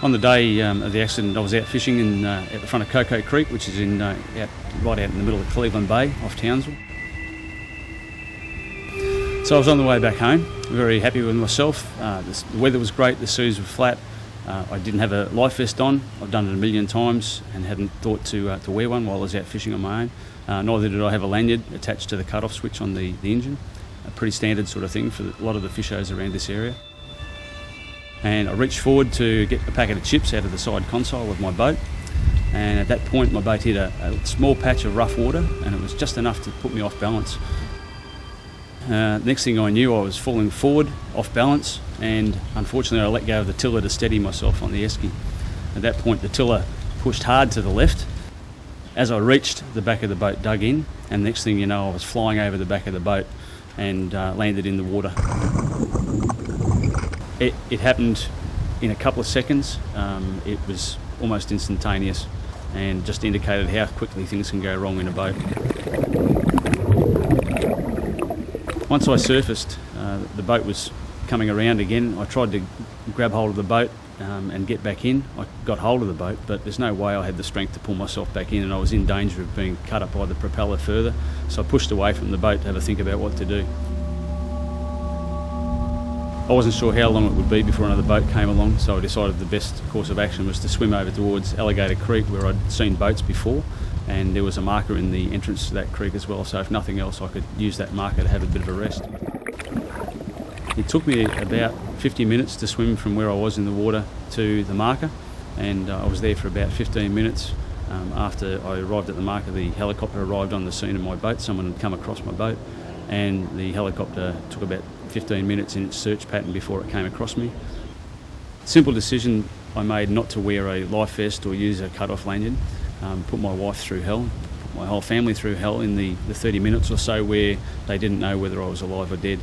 On the day of the accident, I was out fishing at the front of Cocoa Creek, which is right out in the middle of Cleveland Bay, off Townsville. So I was on the way back home, very happy with myself. The weather was great, the seas were flat. I didn't have a life vest on. I've done it a million times and hadn't thought to wear one while I was out fishing on my own. Neither did I have a lanyard attached to the cut-off switch on the engine. A pretty standard sort of thing for a lot of the fishers around this area. And I reached forward to get a packet of chips out of the side console of my boat, and at that point my boat hit a small patch of rough water, and it was just enough to put me off balance. Next thing I knew, I was falling forward off balance, and unfortunately I let go of the tiller to steady myself on the esky. At that point the tiller pushed hard to the left. As I reached, the back of the boat dug in, and next thing you know I was flying over the back of the boat and landed in the water. It happened in a couple of seconds. It was almost instantaneous and just indicated how quickly things can go wrong in a boat. Once I surfaced, the boat was coming around again. I tried to grab hold of the boat and get back in. I got hold of the boat, but there's no way I had the strength to pull myself back in, and I was in danger of being cut up by the propeller further. So I pushed away from the boat to have a think about what to do. I wasn't sure how long it would be before another boat came along, so I decided the best course of action was to swim over towards Alligator Creek, where I'd seen boats before, and there was a marker in the entrance to that creek as well, so if nothing else I could use that marker to have a bit of a rest. It took me about 50 minutes to swim from where I was in the water to the marker, and I was there for about 15 minutes. After I arrived at the marker, the helicopter arrived on the scene of my boat. Someone had come across my boat, and the helicopter took about 15 minutes in its search pattern before it came across me. Simple decision I made not to wear a life vest or use a cut-off lanyard. Put my wife through hell, put my whole family through hell in the 30 minutes or so where they didn't know whether I was alive or dead.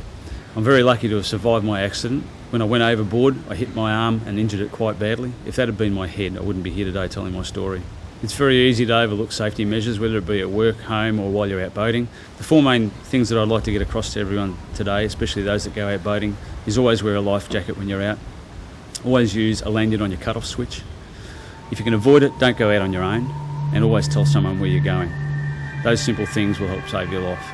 I'm very lucky to have survived my accident. When I went overboard, I hit my arm and injured it quite badly. If that had been my head, I wouldn't be here today telling my story. It's very easy to overlook safety measures, whether it be at work, home, or while you're out boating. The four main things that I'd like to get across to everyone today, especially those that go out boating, is always wear a life jacket when you're out. Always use a lanyard on your cut-off switch. If you can avoid it, don't go out on your own, and always tell someone where you're going. Those simple things will help save your life.